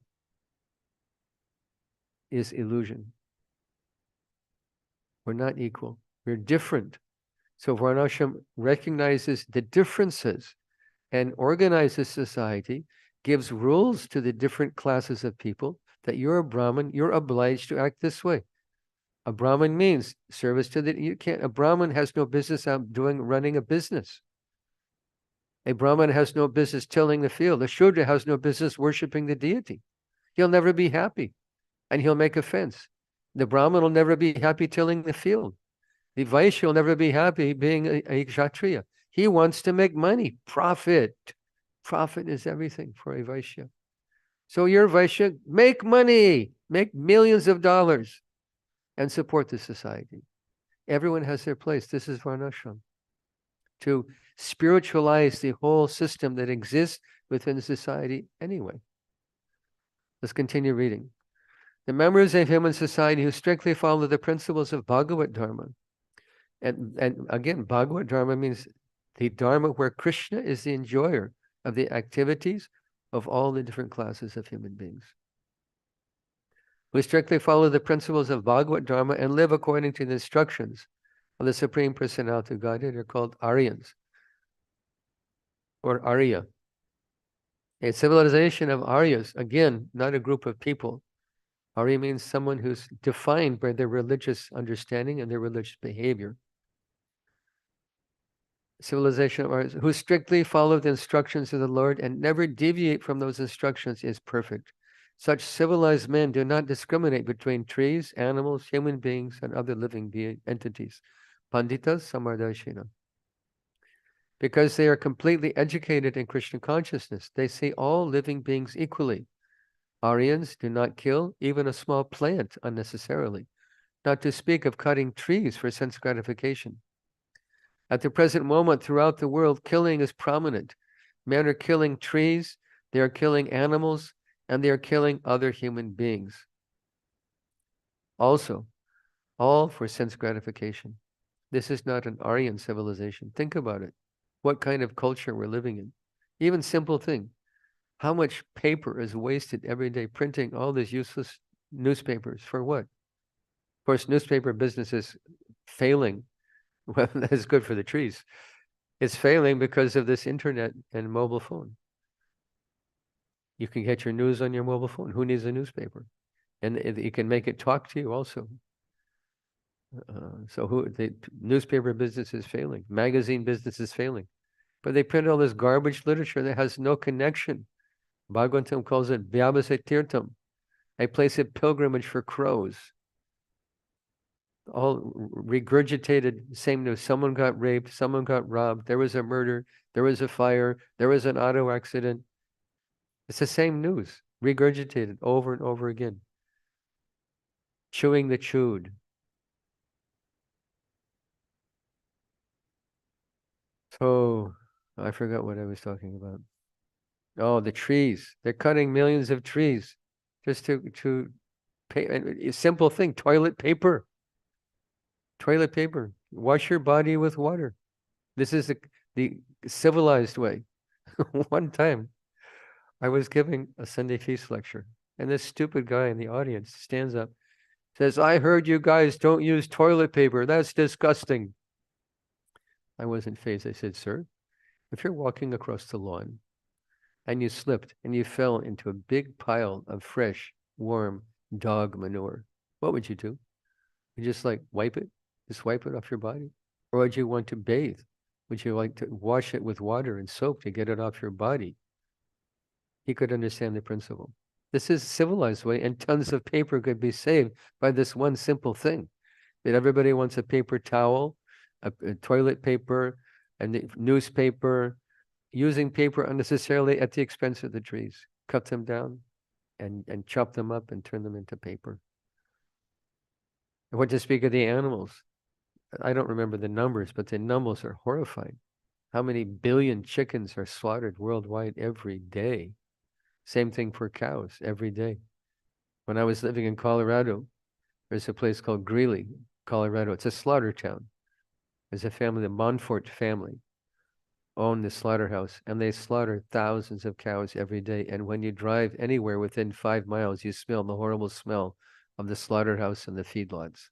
is illusion. We're not equal. We're different. So Varnashram recognizes the differences and organizes society, gives rules to the different classes of people, that you're a Brahmin, you're obliged to act this way. A Brahmin means service to a Brahmin has no business out running a business. A Brahmin has no business tilling the field. A Shudra has no business worshiping the deity. He'll never be happy, and he'll make a fence. The Brahmin will never be happy tilling the field. The Vaishya will never be happy being a Kshatriya. He wants to make money, profit. Profit is everything for a Vaishya. So you're Vaishya, make money, make millions of dollars, and support the society. Everyone has their place. This is Varnashram. To spiritualize the whole system that exists within society anyway. Let's continue reading. The members of human society who strictly follow the principles of Bhagavad Dharma, and again, Bhagavad Dharma means the Dharma where Krishna is the enjoyer of the activities of all the different classes of human beings. Who strictly follow the principles of Bhagavad Dharma and live according to the instructions of the Supreme Personality of Godhead are called Aryans, or Arya. A civilization of Aryas, again, not a group of people. Arya means someone who's defined by their religious understanding and their religious behavior. Civilization of Aryas, who strictly follow the instructions of the Lord and never deviate from those instructions, is perfect. Such civilized men do not discriminate between trees, animals, human beings, and other living entities. Panditas Samardashina. Because they are completely educated in Krishna consciousness, they see all living beings equally. Aryans do not kill even a small plant unnecessarily, not to speak of cutting trees for sense gratification. At the present moment, throughout the world, killing is prominent. Men are killing trees, they are killing animals, and they are killing other human beings. Also, all for sense gratification. This is not an Aryan civilization. Think about it. What kind of culture we're living in. Even simple thing. How much paper is wasted every day printing all these useless newspapers for what? Of course, newspaper business is failing. Well, that is good for the trees. It's failing because of this internet and mobile phone. You can get your news on your mobile phone. Who needs a newspaper? And you can make it talk to you also. So the newspaper business is failing. Magazine business is failing. But they print all this garbage literature that has no connection. Bhagavatam calls it Vyabhasa Tirtham, a place of pilgrimage for crows. all regurgitated same news. Someone got raped, someone got robbed, there was a murder, there was a fire, there was an auto accident. It's the same news, regurgitated over and over again. Chewing the chewed. So I forgot what I was talking about. Oh, the trees. They're cutting millions of trees just to pay a simple thing, toilet paper. Toilet paper. Wash your body with water. This is the civilized way. One time I was giving a Sunday feast lecture, and this stupid guy in the audience stands up, says, I heard you guys don't use toilet paper. That's disgusting. I wasn't fazed. I said, sir, if you're walking across the lawn and you slipped and you fell into a big pile of fresh, warm dog manure, what would you do? You just like wipe it? Just wipe it off your body? Or would you want to bathe? Would you like to wash it with water and soap to get it off your body? He could understand the principle. This is a civilized way, and tons of paper could be saved by this one simple thing. That everybody wants a paper towel, a toilet paper, and the newspaper, using paper unnecessarily at the expense of the trees. Cut them down and chop them up and turn them into paper. And what to speak of the animals? I don't remember the numbers, but the numbers are horrifying. How many billion chickens are slaughtered worldwide every day? Same thing for cows every day. When I was living in Colorado, there's a place called Greeley, Colorado. It's a slaughter town. There's a family, the Montfort family, own the slaughterhouse, and they slaughter thousands of cows every day. And when you drive anywhere within 5 miles, you smell the horrible smell of the slaughterhouse and the feedlots.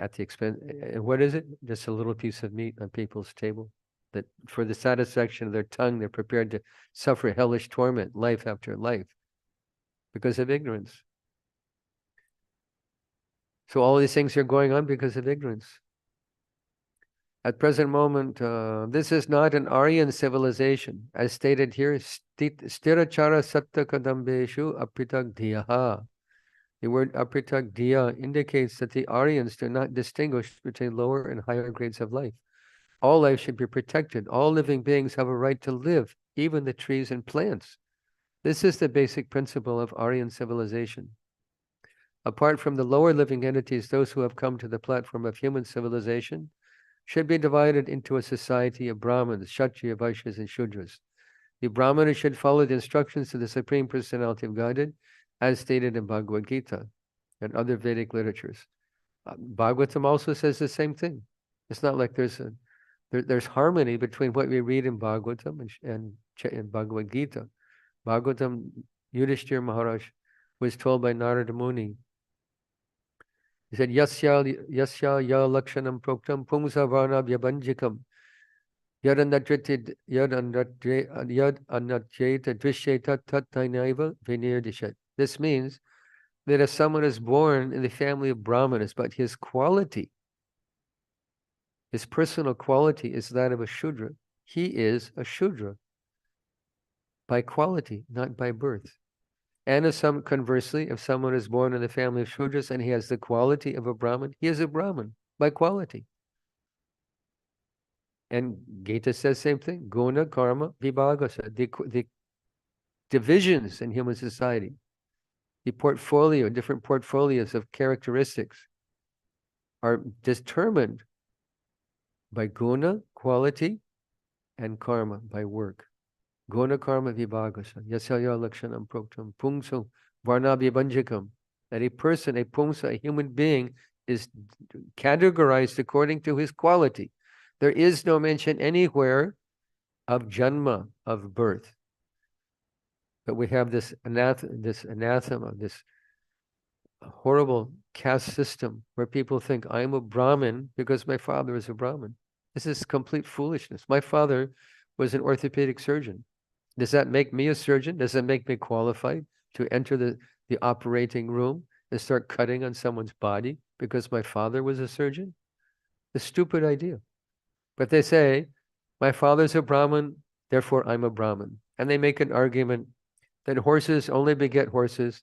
At the expense, and what is it? Just a little piece of meat on people's table. That for the satisfaction of their tongue, they're prepared to suffer hellish torment, life after life, because of ignorance. So all these things are going on because of ignorance. At present moment, this is not an Aryan civilization. As stated here, sthirachara satta kadambeshu apritak dhiyaha. The word apritak dhiya indicates that the Aryans do not distinguish between lower and higher grades of life. All life should be protected. All living beings have a right to live, even the trees and plants. This is the basic principle of Aryan civilization. Apart from the lower living entities, those who have come to the platform of human civilization should be divided into a society of Brahmins, Kshatriya, Vaishyas, and Shudras. The Brahmanas should follow the instructions of the Supreme Personality of Godhead, as stated in Bhagavad Gita and other Vedic literatures. Bhagavatam also says the same thing. It's not like there's harmony between what we read in Bhagavatam and Bhagavad Gita. Bhagavatam, Yudhishthira Maharaj was told by Narada Muni. He said, Yasya ya lakshanam proktam pumsa varna vyabanjikam yad anadjeta drishyeta tattainaiva vinirdishat. This means that if someone is born in the family of Brahmanas, but his quality, his personal quality is that of a Shudra, he is a Shudra by quality, not by birth. And conversely, if someone is born in the family of Shudras and he has the quality of a Brahmin, he is a Brahmin by quality. And Gita says the same thing, guna, karma, vibhagasa, the divisions in human society, the different portfolios of characteristics are determined by guna, quality, and karma, by work. Guna karma vibhagasa, yasaya lakshanam proktam, pungso varnabhyabanjikam. That a person, a pumsa, a human being, is categorized according to his quality. There is no mention anywhere of janma, of birth. But we have this anathema, this horrible caste system where people think I'm a Brahmin because my father is a Brahmin. This is complete foolishness. My father was an orthopedic surgeon. Does that make me a surgeon? Does that make me qualified to enter the operating room and start cutting on someone's body because my father was a surgeon? A stupid idea. But they say, my father's a Brahmin, therefore I'm a Brahmin. And they make an argument that horses only beget horses,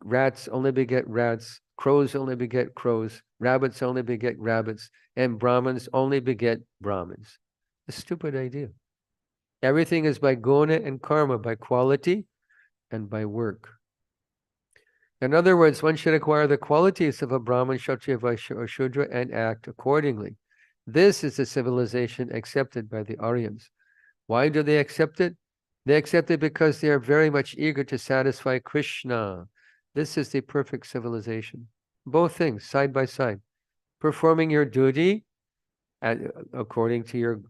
rats only beget rats, crows only beget crows, rabbits only beget rabbits, and Brahmins only beget Brahmins. A stupid idea. Everything is by guna and karma, by quality and by work. In other words, one should acquire the qualities of a Brahmin, Kshatriya, Vaishya, or Shudra and act accordingly. This is the civilization accepted by the Aryans. Why do they accept it? They accept it because they are very much eager to satisfy Krishna. This is the perfect civilization. Both things, side by side. Performing your duty according to your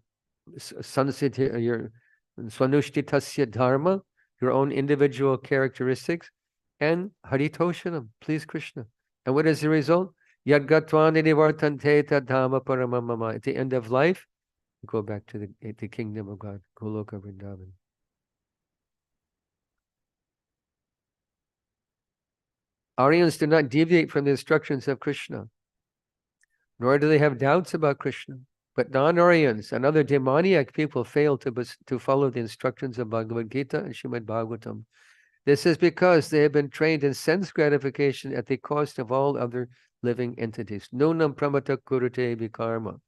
swanushthitasya dharma, your own individual characteristics, and haritoshanam, please Krishna. And what is the result? Yadgatva nivartante tadhama paramamama. At the end of life, go back to the kingdom of God, Goloka Vrindavan. Aryans do not deviate from the instructions of Krishna, nor do they have doubts about Krishna. But non-Aryans and other demoniac people fail to follow the instructions of Bhagavad Gita and Srimad Bhagvatam. This is because they have been trained in sense gratification at the cost of all other living entities. Nunam pramata kurute vikarma.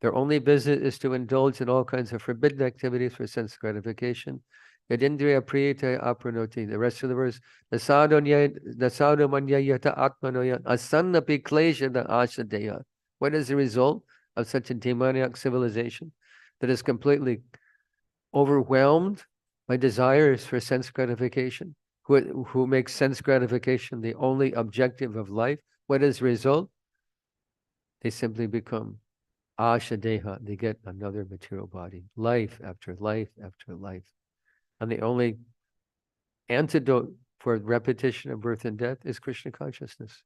Their only business is to indulge in all kinds of forbidden activities for sense gratification. Yadindriya priyate apranoti. The rest of the verse, nasado manyayata atmanoya asannapi kleshada ashadeya. What is the result of such a demoniac civilization that is completely overwhelmed by desires for sense gratification, who makes sense gratification the only objective of life? What is the result? They simply become ashadeha. They get another material body, life after life after life. And the only antidote for repetition of birth and death is Krishna consciousness.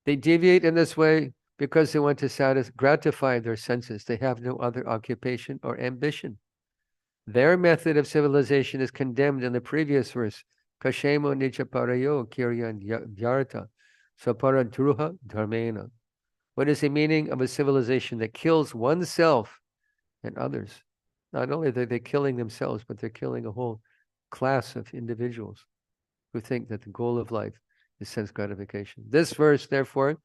They deviate in this way because they want to gratify their senses. They have no other occupation or ambition. Their method of civilization is condemned in the previous verse. Kashemo nichaparayo kiryan vyarta saparadruha dharmena. What is the meaning of a civilization that kills oneself and others? Not only are they killing themselves, but they're killing a whole class of individuals who think that the goal of life is sense gratification. This verse, therefore,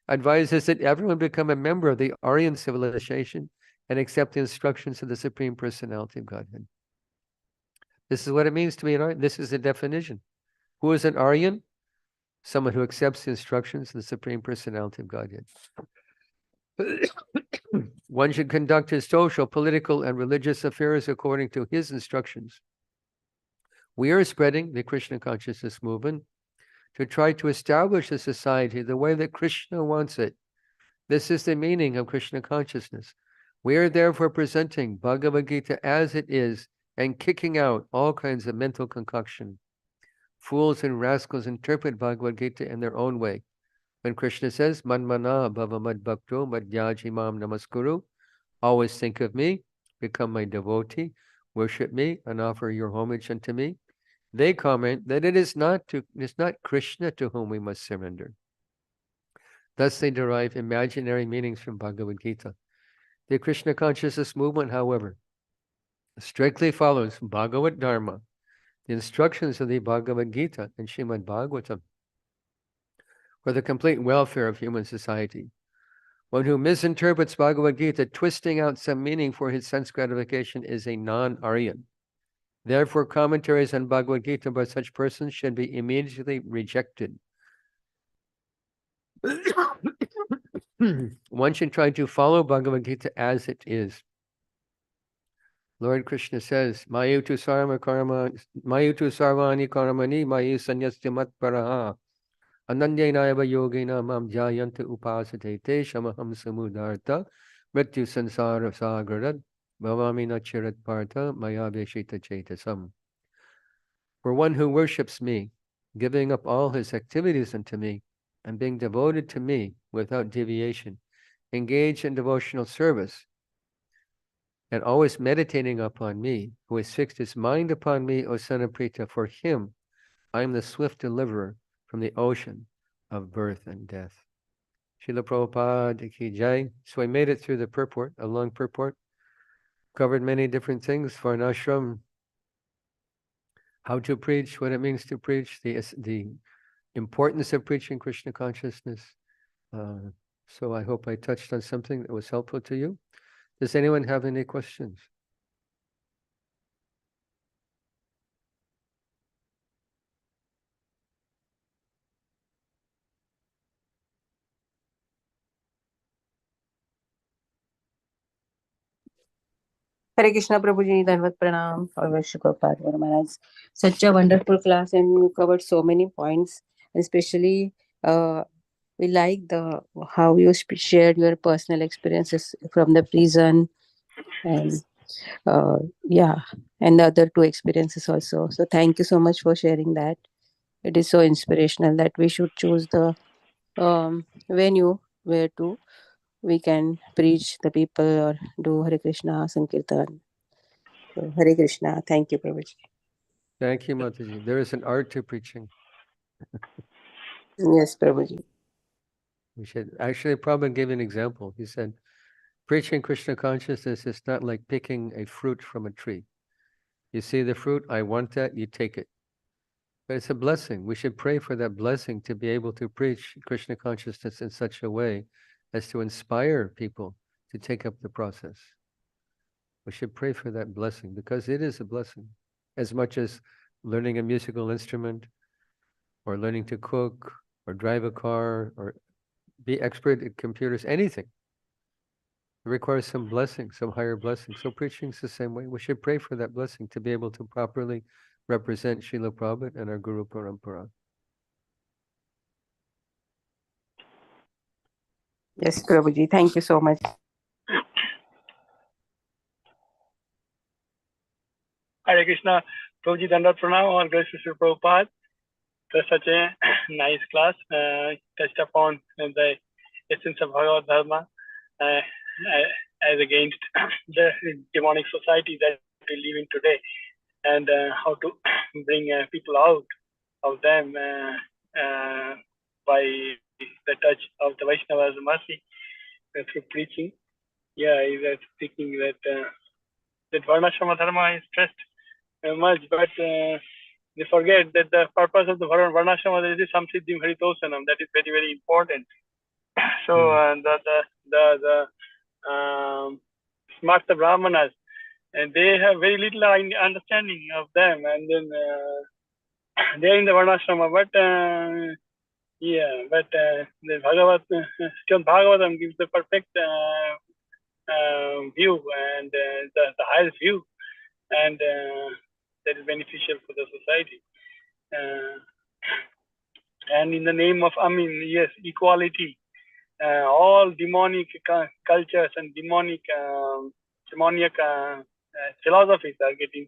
advises that everyone become a member of the Aryan civilization and accept the instructions of the Supreme Personality of Godhead. This is what it means to be an Aryan. This is the definition. Who is an Aryan? Someone who accepts the instructions of the Supreme Personality of Godhead. One should conduct his social, political, and religious affairs according to his instructions. We are spreading the Krishna consciousness movement to try to establish a society the way that Krishna wants it. This is the meaning of Krishna consciousness. We are therefore presenting Bhagavad Gita as it is and kicking out all kinds of mental concoction. Fools and rascals interpret Bhagavad Gita in their own way. When Krishna says, Manmana bhava mad bhakto madhyajimam namaskuru, always think of me, become my devotee, worship me, and offer your homage unto me, they comment that it's not Krishna to whom we must surrender. Thus they derive imaginary meanings from Bhagavad Gita. The Krishna consciousness movement, however, strictly follows Bhagavad Dharma, the instructions of the Bhagavad Gita and Srimad Bhagvatam, for the complete welfare of human society. One who misinterprets Bhagavad Gita, twisting out some meaning for his sense gratification, is a non-Aryan. Therefore, commentaries on Bhagavad Gita by such persons should be immediately rejected. One should try to follow Bhagavad Gita as it is. Lord Krishna says, Mayutu sarvani karmani mayu sanyasti mat paraha ananyanaiva yogina mam jayanta upasate te shamaham samudarta mrityu sansara sagarad bhavami nachirat partha maya veshita chetasam. For one who worships me, giving up all his activities unto me, and being devoted to me without deviation, engaged in devotional service, and always meditating upon me, who has fixed his mind upon me, O son of Prita, for him I am the swift deliverer from the ocean of birth and death. Srila Prabhupada ki jai. So I made it through the purport, a long purport, covered many different things for an ashram, how to preach, what it means to preach, the importance of preaching Krishna consciousness. So I hope I touched on something that was helpful to you. Does anyone have any questions? Hare Krishna, Prabhuji, Dhanvat Pranam, Prabhupada Maharaj. Such a wonderful class, and you covered so many points. Especially, we like the how you shared your personal experiences from the prison, and yeah, and the other two experiences also. So thank you so much for sharing that. It is so inspirational that we should choose the venue where to we can preach the people or do Hare Krishna Sankirtan. So, Hare Krishna. Thank you, Prabhuji. Thank you, Mataji. There is an art to preaching. Yes, Prabhuji. We should actually Prabhupada gave an example. He said, preaching Krishna consciousness is not like picking a fruit from a tree. You see the fruit, I want that, you take it. But it's a blessing. We should pray for that blessing to be able to preach Krishna consciousness in such a way as to inspire people to take up the process. We should pray for that blessing because it is a blessing. As much as learning a musical instrument or learning to cook or drive a car or be expert at computers, anything. It requires some blessing, some higher blessing. So preaching is the same way. We should pray for that blessing to be able to properly represent Srila Prabhupada and our Guru Parampara. Yes, Prabhuji. Thank you so much. Hare Krishna, Prabhuji Dandat Pranam, all grace to Prabhupada. It was such a nice class. Touched upon the essence of Bhagavad Dharma as against the demonic society that we live in today, and how to bring people out of them by the touch of the Vaishnava's mercy through preaching. Yeah, he's speaking that Varnashrama Dharma is stressed much, but they forget that the purpose of the Varnashrama is Samsiddhim Haritosanam. That is very, very important. So the Smarta Brahmanas, and they have very little understanding of them, and then they are in the Varnashrama, but the Bhagavatam gives the perfect view and the highest view, and that is beneficial for the society. And in the name of, equality, all demonic cultures and demoniac philosophies are getting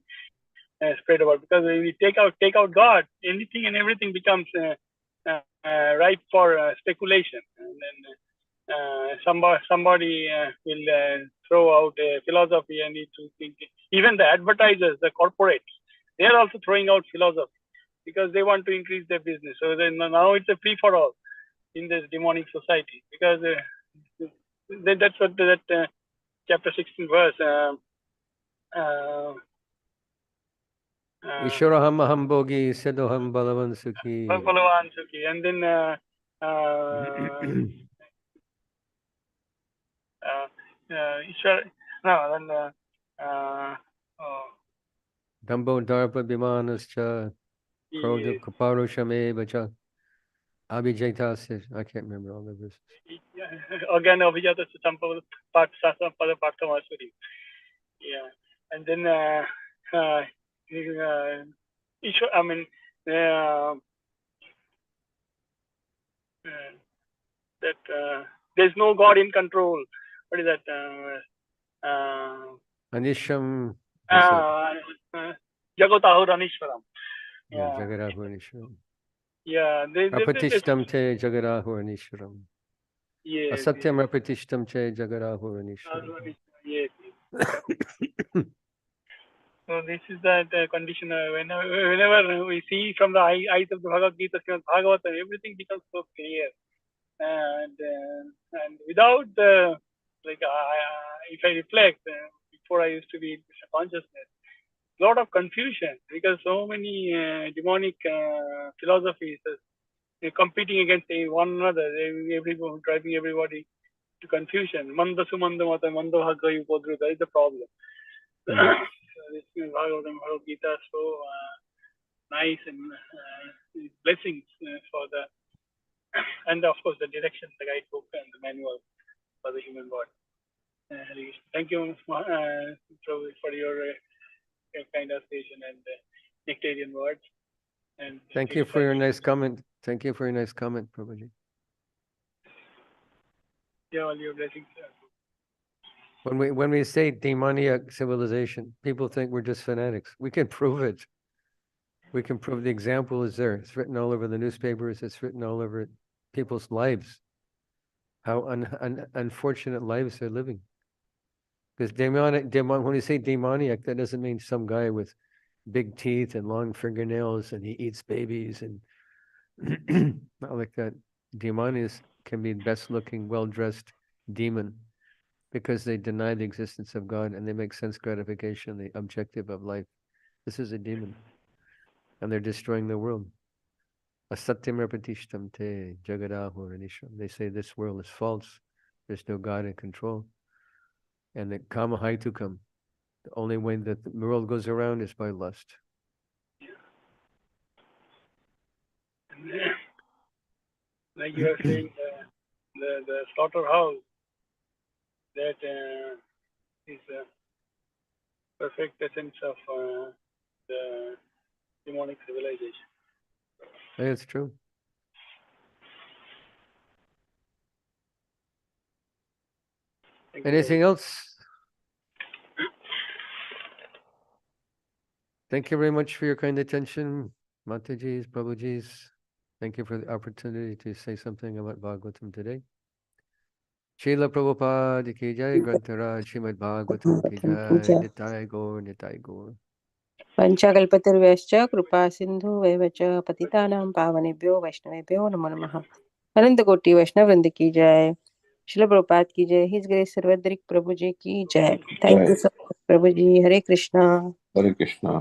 spread about, because when we take out God, anything and everything becomes ripe for speculation, and then somebody will throw out a philosophy and need to think. Even the advertisers, the corporates, they are also throwing out philosophy because they want to increase their business. So then now it's a free for all in this demonic society, because that's what that chapter 16 verse. Ishwaraham aham bhogi siddhaham balavan sukhi. Balavan sukhi, and then Ishwar, no, then Dambo Darpa Bimanascha Krodha Kaparushame Bacha Abhijaitasya. I can't remember all the verses. Again, Abhijata Sampava Pada Parthamasuri. Yeah. And then that there's no God in control. What is that? Anisham Jagotahu Anishwaram. Yeah, Jagarahu Anishwaram. Yeah. Rapatishtam te Jagarahu Anishwaram. Yes. Asatyam rapatishtam te Jagarahu Anishwaram. Yes. So this is that condition. Whenever we see from the eyes of the Bhagavad Gita, Srimad Bhagavatam, everything becomes so clear. And without if I reflect, before I used to be in consciousness, lot of confusion, because so many demonic philosophies competing against one another, everyone driving everybody to confusion. Manda sumanda mata manda bhagga upodruta is the problem. So this Bhagavatam, Bhagavad Gita, so nice and blessings for the, and of course the direction, the guidebook and the manual for the human body. Thank you for your kind association and nectarian words. And thank you for your nice comment. Thank you for your nice comment, Prabhuji. Yeah, all your blessings. When we say demoniac civilization, people think we're just fanatics. We can prove it. We can prove the example is there. It's written all over the newspapers. It's written all over people's lives. How unfortunate lives they're living. Because when you say demoniac, that doesn't mean some guy with big teeth and long fingernails and he eats babies and not like that. Demonias can be best looking, well-dressed demon because they deny the existence of God and they make sense gratification the objective of life. This is a demon. And they're destroying the world. Asatyam rapatishtam te jagadahornisham. They say this world is false. There's no God in control. And the kama haitukam. The only way that the world goes around is by lust. Like you are saying, the slaughterhouse, that is the perfect essence of the demonic civilization. Yeah, it's true. Anything else? Thank you very much for your kind attention, Mataji's, Prabhuji's. Thank you for the opportunity to say something about Bhagavatam today. Srila Prabhupada ki jai, Grantaraj Srimad Bhagavatam ki jai, Nitai Gaur, Nitai Gaur. Panchakalpatarvyascha कृपा सिंधु वैवच पतितानां पावनेभ्यो वैष्णवेभ्यो नमो नमः. अनंत कोटि वैष्णव वृंद की जय. श्रील प्रभुपाद की जय. हिज ग्रेस सर्वद्रिक प्रभु जी की जय. Thank you so much Prabhu ji. Hare Krishna. Hare Krishna.